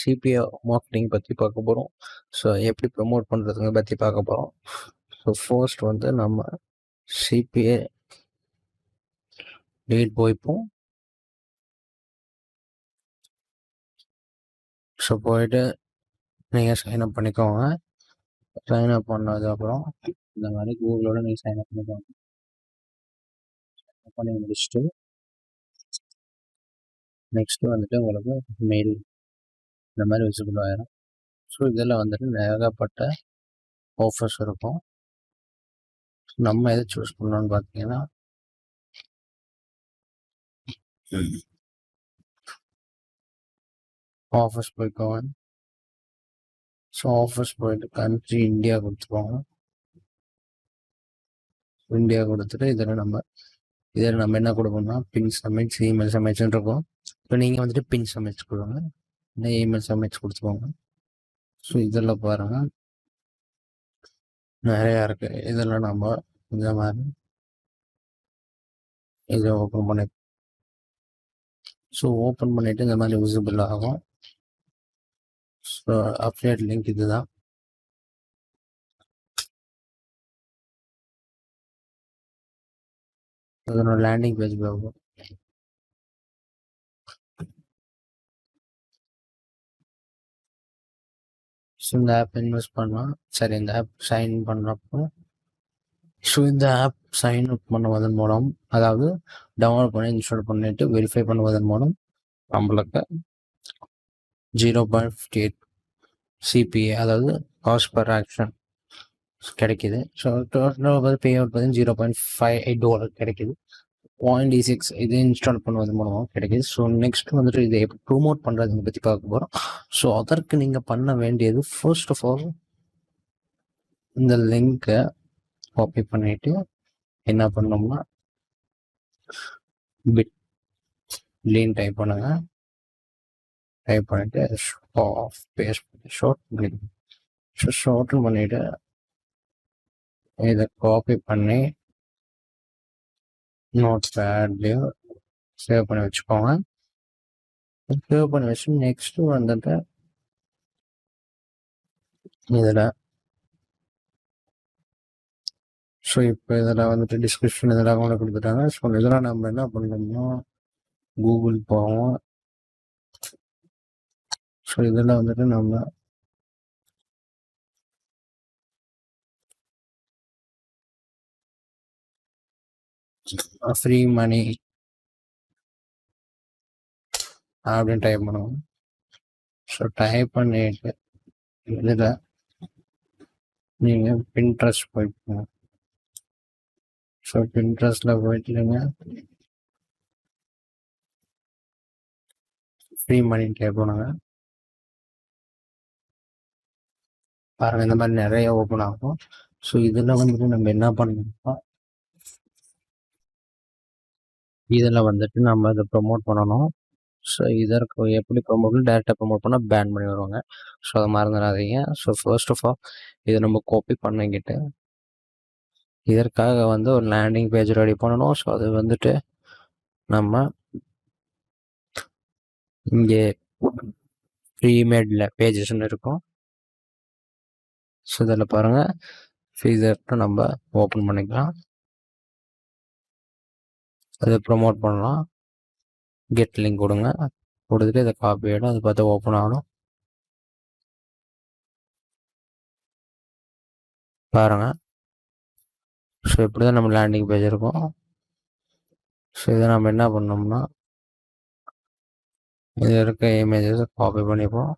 CPA marketing பற்றி பார்க்க போகிறோம். ஸோ எப்படி ப்ரமோட் பண்ணுறதுங்க பற்றி பார்க்க போகிறோம். ஸோ ஃபர்ஸ்ட் வந்து நம்ம CPA லீட் போய்ப்போம். ஸோ போயிட்டு நீங்கள் சைன் அப் பண்ணிக்கோங்க. சைன் அப் பண்ணதுக்கப்புறம் இந்த மாதிரி கூகுளோட நீங்கள் சைன் அப் பண்ணிக்கோங்க. பண்ணி முடிச்சுட்டு நெக்ஸ்ட்டு வந்துட்டு உங்களுக்கு மெயில் இந்த மாதிரி விசிபிள் ஆயிரும். ஸோ இதில் வந்துட்டு ஏகப்பட்ட ஆஃபர்ஸ் இருக்கும். நம்ம எதை சூஸ் பண்ணோன்னு பார்த்தீங்கன்னா ஆஃபர்ஸ் போய்க்கோங்க. ஸோ ஆஃபர்ஸ் போயிட்டு கண்ட்ரி இந்தியா கொடுத்துருவாங்க. இந்தியா கொடுத்துட்டு இதில் நம்ம என்ன கொடுப்போம்னா பின் சப்மிட்ஸ், இமெயில் சப்மிட்ஸ்ன்னு இருக்கும். இப்போ நீங்கள் வந்துட்டு பின் சப்மிட்ஸ் கொடுங்க, இல்லை இமெயில் சப்மிட்ஸ் கொடுத்துக்கோங்க. ஸோ இதில் பாருங்கள் நிறையா இருக்குது. இதில் நம்ம இந்த மாதிரி இதை ஓப்பன் பண்ணி ஓப்பன் பண்ணிவிட்டு இந்த மாதிரி விசிபிள் ஆகும். ஸோ அப்டேட் லிங்க் இதுதான். அதனோட லேண்டிங் பேஜ் போகும். ஸோ இந்த ஆப் இன்வெஸ்ட் பண்ணலாம். சரி, இந்த ஆப் சைன் பண்ணுறப்போ இந்த ஆப் சைன் அப் பண்ணுவதன் மூலம், அதாவது டவுன்லோட் பண்ணி இன்ஸ்டால் பண்ணிட்டு வெரிஃபை பண்ணுவதன் மூலம் நம்மளுக்கு 0.58 CPA, அதாவது காஸ்ட் பர் ஆக்ஷன் கிடைக்கிது. ஸோ டோட்டலாக பே அவுட் பார்த்தீங்கன்னா $0.58 கிடைக்கிது. 0.6 இது இன்ஸ்டால் பண்ணுவது மூலமாக கிடைக்கிது. ஸோ நெக்ஸ்ட் வந்துட்டு இதை எப்படி ப்ரொமோட் பண்ணுறதுன்னு பற்றி பார்க்க போகிறோம். ஸோ அதற்கு நீங்கள் பண்ண வேண்டியது ஃபர்ஸ்ட் ஆஃப் ஆல் இந்த லிங்கை காப்பி பண்ணிவிட்டு என்ன பண்ணோம்னா பிட்.ly டைப் பண்ணுங்க. டைப் பண்ணிவிட்டு பேஸ்ட் பண்ணி ஷார்ட் பண்ணிவிட்டு இதை காப்பி பண்ணி நோட் பேட்லேயும் சேவ் பண்ணி வச்சுக்கோங்க. சேவ் பண்ணி வச்சு நெக்ஸ்ட்டு வந்துட்டு இதில் ஸோ இப்போ இதில் வந்துட்டு டிஸ்கிரிப்ஷன் இதெல்லாம் கூட கொடுத்துட்டாங்க. ஸோ இதெல்லாம் நம்ம என்ன பண்ணோம்னா கூகுள் போவோம். ஸோ இதில் வந்துட்டு நம்ம ஃப்ரீ மணி அப்படின்னு டைப் பண்ணுவோம். ஸோ டைப் பண்ணிட்டு இதில் நீங்கள் பின்ட்ரெஸ்ட் போய்க்கோங்க. ஸோ பின்ட்ரெஸ்ட்டில் போயிட்டு நீங்கள் ஃப்ரீ மணி டைப் பண்ணுங்க. பாருங்கள், இந்த மாதிரி நிறைய ஓப்பன் ஆகும். ஸோ இதில் வந்துட்டு நம்ம என்ன பண்ணணும்னா இதில் வந்துட்டு நம்ம இதை ப்ரொமோட் பண்ணணும். ஸோ இதற்கு எப்படி ப்ரொமோட் டேரெக்டாக ப்ரொமோட் பண்ணால் பேன் பண்ணி வருவாங்க. ஸோ அதை மறந்துடாதீங்க. ஸோ ஃபர்ஸ்ட் ஆஃப் ஆல் இதை நம்ம காப்பி பண்ணிக்கிட்டு இதற்காக வந்து ஒரு லேண்டிங் பேஜ் ரெடி பண்ணணும். ஸோ அது வந்துட்டு நம்ம இங்கே ப்ரீமேடில் பேஜஸ்ன்னு இருக்கும். ஸோ இதில் பாருங்கள், ஃபீஸர்ட்டு நம்ம ஓப்பன் பண்ணிக்கலாம். அதை ப்ரொமோட் பண்ணலாம். கெட் லிங்க் கொடுங்க. கொடுத்துட்டு இதை காப்பி ஆகிடும். அது பார்த்து ஓப்பன் ஆகணும். பாருங்கள், ஸோ இப்படி தான் நம்ம லேண்டிங் பேஜ் இருக்கும். ஸோ இதை நம்ம என்ன பண்ணோம்னா இதில் இருக்க இமேஜஸை காப்பி பண்ணிப்போம்.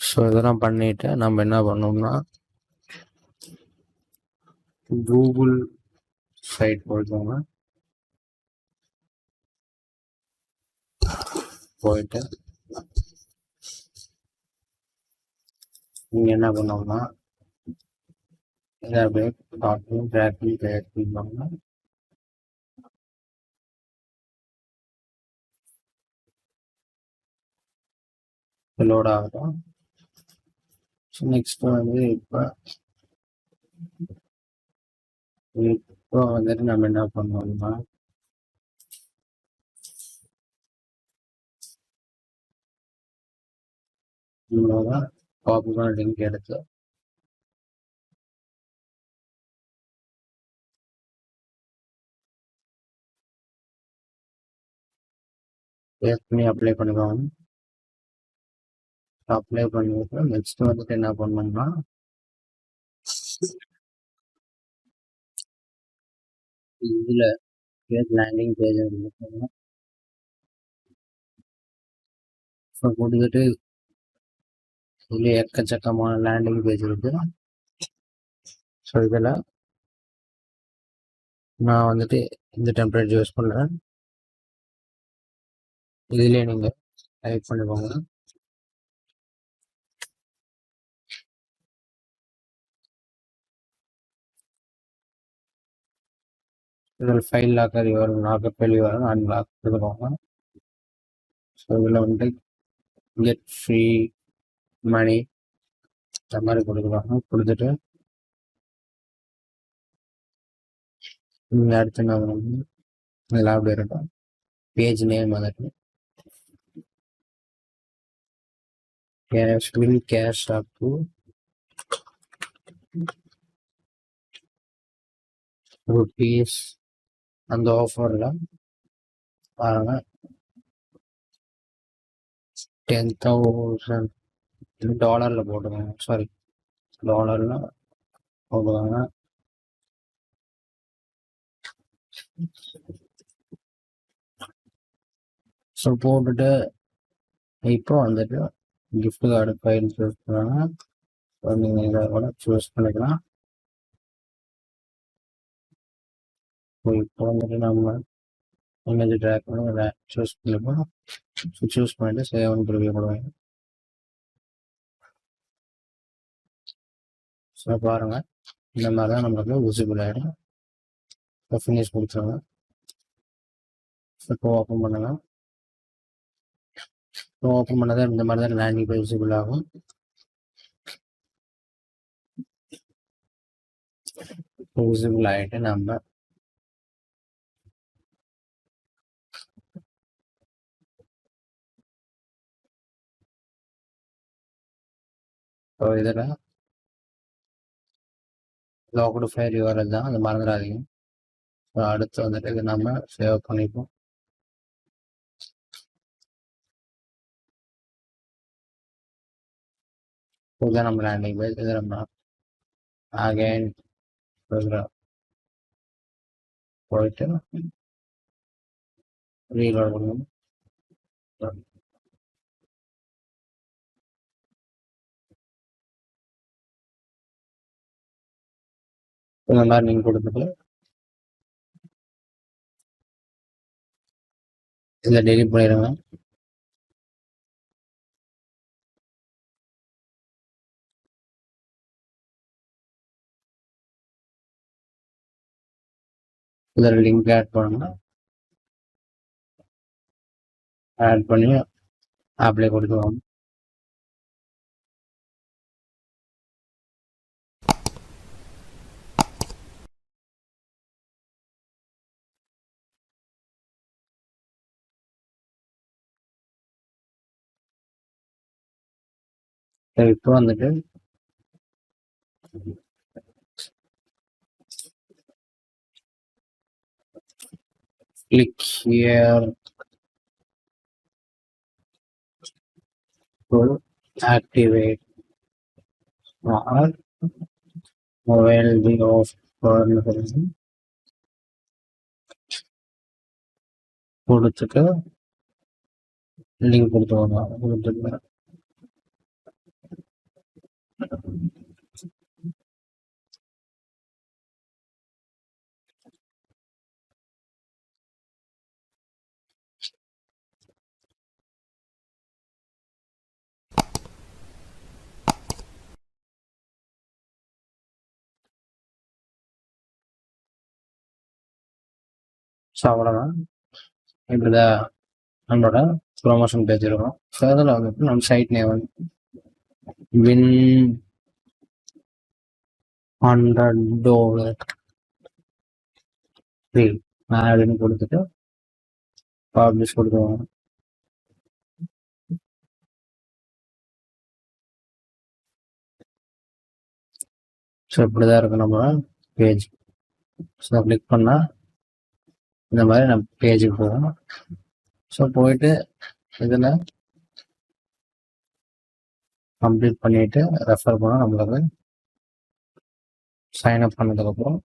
ஸோ இதெல்லாம் பண்ணிவிட்டு நம்ம என்ன பண்ணோம்னா கூகுள் சைட் போய்க்கோங்க. போயிட்டு நீங்கள் என்ன பண்ணோம்னா இதை அப்படியே ட்ராக்கிங் லோட் ஆகும். ஸோ நெக்ஸ்ட் வந்து இப்போ வந்துட்டு நம்ம என்ன பண்ணோம்னா நம்மளோட பாப்புலர் லிங்க் எடுத்து பேஸ்ட் பண்ணி அப்ளை பண்ணிக்கோங்க. அப்ளை பண்ணிட்டு நெக்ஸ்ட் வந்துட்டு என்ன பண்ணோம்னா இதுல பேஜ் லேண்டிங் பேஜ் கொடுத்துருக்கோம். ஸோ கொடுத்துட்டு இதுல எக்கச்சக்கமான லேண்டிங் பேஜ் இருக்கு. ஸோ இதில் நான் வந்துட்டு இந்த டெம்ப்ளேட் யூஸ் பண்ணுறேன். இதுலேயே நீங்கள் டைப் பண்ணிக்கோங்க. இதில் ஃபைல் லாக்கர் வரும், லாக்கர் ஃபைல் வரும், அன்லாக் கொடுத்துக்கோங்க. ஸோ இதில் வந்துட்டு கெட் ஃப்ரீ மணி இந்த மாதிரி கொடுத்துக்கோங்க. கொடுத்துட்டு நீங்கள் அடுத்து நான் வந்து இதில் அப்படி இருக்கும் பேஜ் நேம் வந்துட்டு கேஷ் அப் டு ருபீஸ். அந்த ஆஃபரில் பாருங்க $10,000 டாலரில் போட்டுக்கோங்க. சாரி, டாலரில் போட்டுக்கோங்க. ஸோ போட்டுட்டு இப்போ வந்துட்டு கிஃப்ட் கார்டு ஃபைல் சூஸ் பண்ணுவாங்க. நீங்கள் இதை கூட சூஸ் பண்ணிக்கலாம். இப்போ வந்துட்டு நம்ம இமேஜ் ட்ராக் பண்ணி சூஸ் பண்ணிப்போம். சூஸ் பண்ணிட்டு சேவ் ப்ரிவியூ கொடுவாங்க. ஸோ பாருங்கள் இந்த மாதிரி தான் நம்மளுக்கு விசிபிள் ஆகிடும். இப்போ ஃபினிஷ் கொடுத்துருங்க. இப்போ ஓப்பன் பண்ணுங்க. இப்போ ஓப்பன் பண்ணதான் இந்த மாதிரி தான் லேண்டிங் பேஜ் விசிபிள் ஆகும். இப்போ விசிபிள் ஆகிட்டு நம்ம இப்போ இதில் லாக்டு ஃபைல் யூஆர்எல் தான், அது மறந்துடாதீங்க. ஸோ அடுத்து வந்துட்டு இது நம்ம சேவ் பண்ணிப்போம். இதுதான் நம்ம லேண்டிங் பேஜ். இதை நம்ம அகைன் போயிட்டு ரீலோட் பண்ணணும். இந்த மாதிரி நீங்கள் கொடுத்துட்டு இதில் டெலிட் பண்ணிடுங்க. இதில் லிங்க் ஆட் பண்ணுங்க. ஆட் பண்ணி அப்ளை கொடுத்துருவோம். இப்போ வந்துட்டு click here to activate or mobile be off கொடுத்துட்டு லிங்க் கொடுத்துருவாங்க. கொடுத்துட்டு ஸோ அவ்வளோதான். இப்படிதான் நம்மளோட ப்ரொமோஷன் பேஜ் இருக்கும். ஸோ அதில் வந்துட்டு நம்ம சைட் நேம் வந்து வின் $100 ஃப்ரீ அப்படின்னு கொடுத்துட்டு பப்ளிஷ் கொடுத்துருவாங்க. ஸோ இப்படி தான் இருக்கும் நம்ம பேஜ். ஸோ கிளிக் பண்ணால் இந்த மாதிரி நம்ம பேஜுக்கு போகும். ஸோ போயிட்டு இதில் கம்ப்ளீட் பண்ணிவிட்டு ரெஃபர் பண்ணால் நம்மளுக்கு சைன்அப் பண்ணதுக்கப்புறம்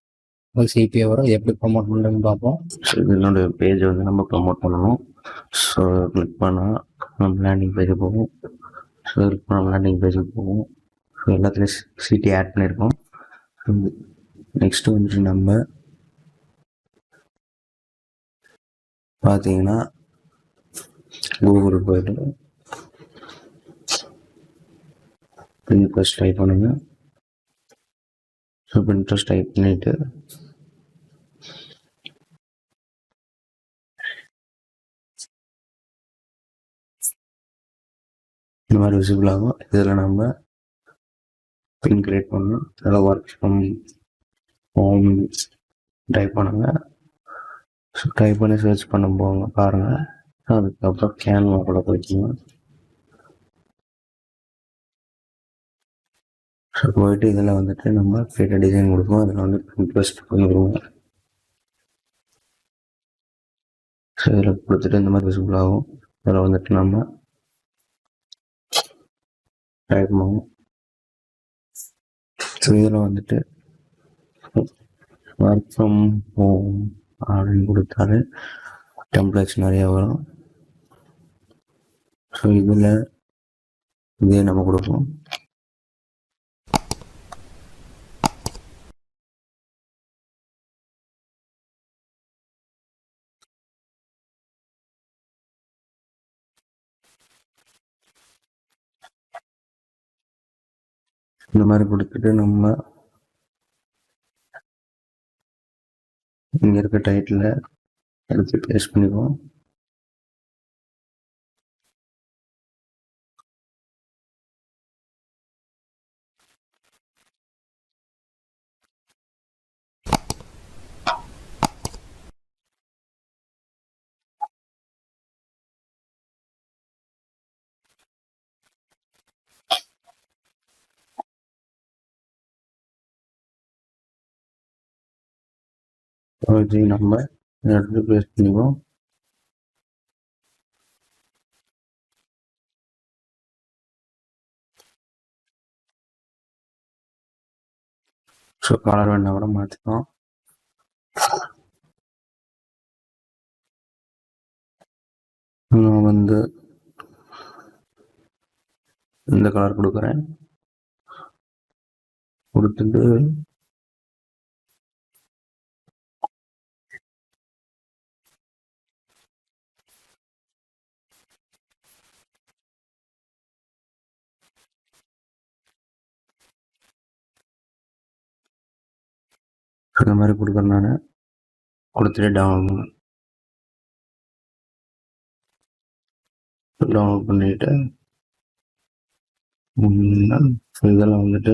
ஒரு சிபிஏ வரும். எப்படி ப்ரொமோட் பண்ணுறதுன்னு பார்ப்போம். ஸோ இதனோட பேஜை வந்து நம்ம ப்ரொமோட் பண்ணணும். ஸோ கிளிக் பண்ணால் நம்ம லேண்டிங் பேஜுக்கு போகும். ஸோ கிளிக் பண்ணால் லேண்டிங் பேஜுக்கு போகும். ஸோ எல்லாத்துலேயும் சிடி ஆட் பண்ணியிருக்கோம். நெக்ஸ்ட்டு வந்துட்டு நம்ம பார்த்தீங்கன்னா கூகுளுக்கு போய்ட்டு பின்ட்ரெஸ்ட் டைப் பண்ணுங்க. ஸோ பின்ட்ரெஸ்ட் டைப் பண்ணிவிட்டு இந்த மாதிரி விசிபிள் ஆகும். இதில் நம்ம பின் கிரியேட் பண்ணணும். அதில் ஒர்க் ஃப்ரம் ஹோம் டைப் பண்ணுங்க. ஸோ டைப் பண்ணி சர்ச் பண்ண போங்க பாருங்கள். அதுக்கப்புறம் கேன்வா கூட போய்க்கிங்க. ஸோ போயிட்டு இதில் வந்துட்டு நம்ம கிரியேட் டிசைன் கொடுப்போம். அதில் வந்து பின்ட்ரெஸ்ட் பண்ணிடுவோம். ஸோ இதில் கொடுத்துட்டு இந்த மாதிரி விசிபிள் ஆகும். அதில் வந்துட்டு நம்ம டைப் பண்ணுவோம். ஸோ இதில் வந்துட்டு ஒர்க் ஃப்ரம் ஹோம் அப்படின்னு கொடுத்தாரு டெம்ப்ளேட்ஸ் நிறையா வரும். ஸோ இதில் இதே நம்ம கொடுப்போம். இந்த மாதிரி கொடுத்துட்டு நம்ம இங்கே இருக்க டைட்டில் எடுத்து பேஸ்ட் பண்ணிக்குவோம். இது நம்ம எடுத்து பேஸ்ட் பண்ணிக்குவோம். ஸோ கலர் வேணா கூட மாற்றிக்கலாம். நான் வந்து இந்த கலர் கொடுக்குறேன். கொடுத்துட்டு இந்த மாதிரி கொடுக்குறேன். நான் கொடுத்துட்டு டவுன்லோட் பண்ணிட்டு இதெல்லாம் வந்துட்டு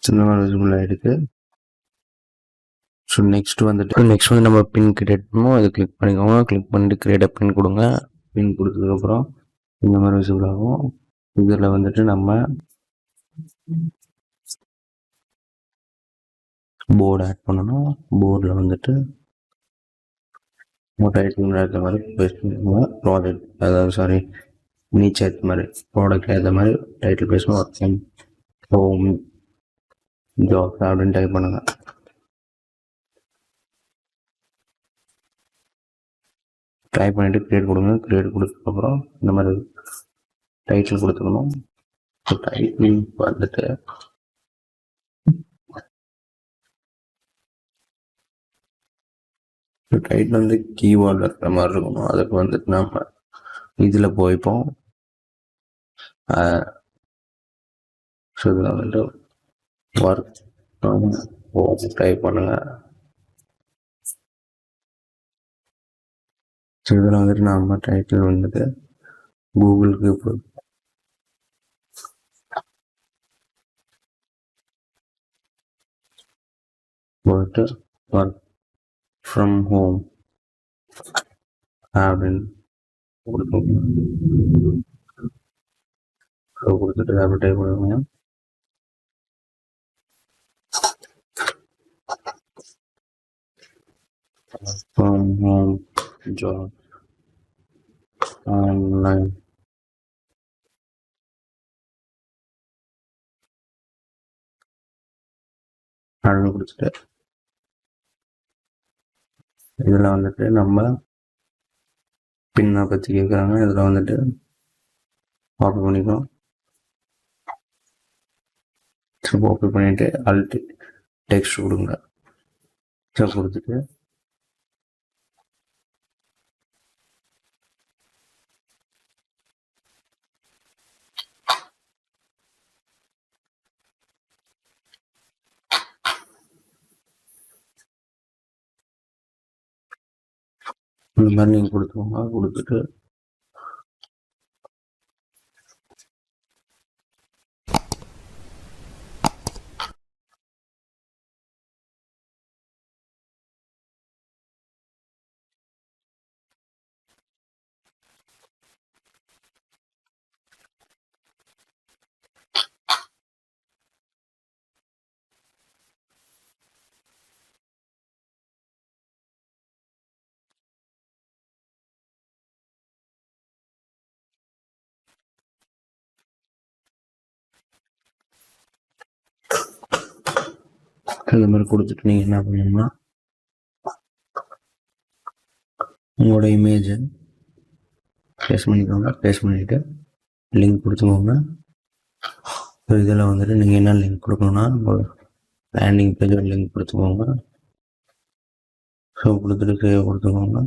சின்ன விசிபிள் ஆகிடுது. ஸோ நெக்ஸ்ட் வந்து நம்ம பின் கிரியேட் பண்ணுவோம். அதை கிளிக் பண்ணிக்கோங்க. கிளிக் பண்ணிட்டு கிரியேட் பின் கொடுங்க. பின் கொடுத்ததுக்கப்புறம் இந்த மாதிரி விசிபிள் ஆகும். இதில் வந்துட்டு நம்ம போர்டு ஆட் பண்ணணும். போர்டில் வந்துட்டு டைட்டில் ஏற்ற மாதிரி பேஸ்ட் பண்ணிக்கோங்க. ப்ராஜெக்ட் அதாவது நீச் ஏற்ற மாதிரி ப்ராடக்ட் ஏற்ற மாதிரி டைட்டில் பேசணும். ஒர்க் ஃப்ரம் ஹோம் ஜாப் அப்படின்னு டைப் பண்ணுங்க. டைப் பண்ணிட்டு கிரியேட் கொடுங்க. கிரியேட் கொடுத்ததுக்கப்புறம் இந்த மாதிரி டைட்டில் கொடுத்துக்கணும். டைட்டில் வந்துட்டு டைட்டில் வந்து கீவேர்டு இருக்கிற மாதிரி இருக்கணும். அதுக்கு வந்துட்டு நம்ம இதில் போய்ப்போம். ஸோ இதில் வந்துட்டு ஒர்க் ஹோம் டைப் பண்ணுங்க. ஸோ இதில் வந்துட்டு நம்ம டைட்டில் வந்துட்டு கூகுளுக்கு போயிட்டு ஒர்க் ஃப்ரம் ஹோம் அப்படின்னு கொடுத்துக்கோங்க. ஸோ கொடுத்துட்டு அப்படி டைப் பண்ணுங்க. From home job online அப்படின்னு கொடுத்துட்டு இதில் வந்துட்டு நம்ம பின்னை பற்றி கேட்குறாங்க. இதில் வந்துட்டு காப்பி பண்ணிக்கலாம். ஸோ காப்பி பண்ணிவிட்டு அல்ட் டெக்ஸ்ட் கொடுங்க. ஸோ கொடுத்துட்டு இந்த மாதிரி நீங்கள் கொடுத்துக்கோங்க. கொடுத்துட்டு இந்த மாதிரி கொடுத்துட்டு நீங்கள் என்ன பண்ணணும்னா உங்களோட இமேஜை பேஸ்ட் பண்ணிக்கோங்க. பேஸ்ட் பண்ணிவிட்டு லிங்க் கொடுத்துக்கோங்க. ஸோ இதில் வந்துட்டு நீங்கள் என்ன லிங்க் கொடுக்கணும்னா உங்களோட லேண்டிங் பேஜோட லிங்க் கொடுத்துக்கோங்க. ஸோ கொடுத்துட்டு சேவ் கொடுத்துக்கோங்க.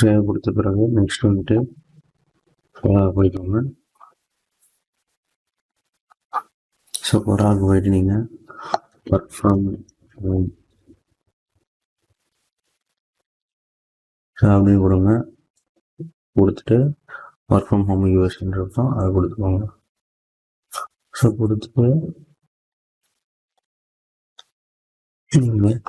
சேவ் கொடுத்த பிறகு நெக்ஸ்ட் வந்துட்டு போய்க்கோங்க. ஸோ ஒரு ஆள் போயிட்டு நீங்கள் ஒர்க் ஃப்ரம் ஹோம் ஸோ அப்படின்னு கொடுங்க. கொடுத்துட்டு ஒர்க் ஃப்ரம் ஹோம் யூஎஸ்ன்னு இருக்கும், அதை கொடுத்துக்கோங்க. ஸோ கொடுத்துட்டு நீங்கள்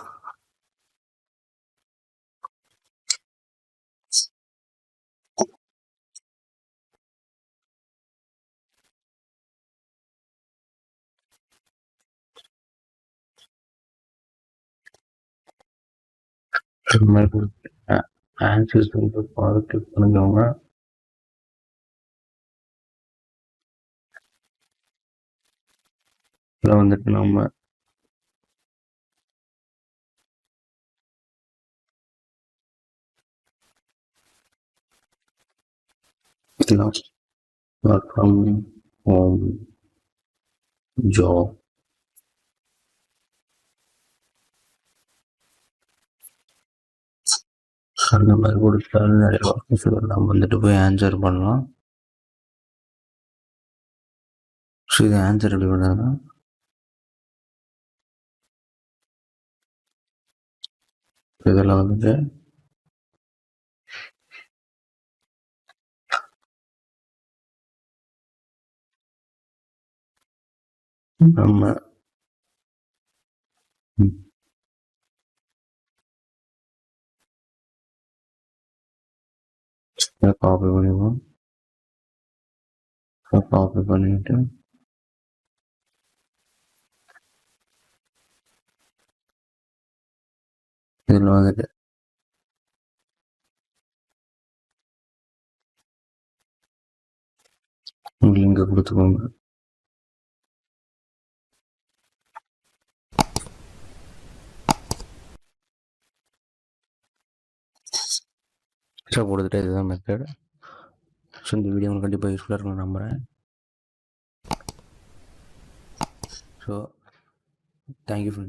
இந்த மாதிரி கொடுத்து ஆன்சர்ஸ் வந்து கிளிக் பண்ணிக்கோங்க. இதில் வந்துட்டு நம்ம ஒர்க் ஃப்ரம் ஹோம் ஜாப் அந்த மாதிரி கொடுத்தாலும் நிறைய ஆஃபீஸில் நம்ம வந்துட்டு போய் ஆன்சர் பண்ணலாம். ஸோ இது ஆன்சர் எப்படி பண்ணுறதுன்னா இதில் வந்துட்டு நம்ம காப்பி பண்ணிடுவோம். காப்பி பண்ணிட்டு இதில் வந்துட்டு லிங்கை கொடுத்துக்கோங்க. ஸோ கொடுத்துட்டு இதுதான் மெத்தட். ஸோ இந்த வீடியோ உங்களுக்கு கண்டிப்பாக யூஸ்ஃபுல்லாக இருக்கும்னு நம்புகிறேன். So thank you friends.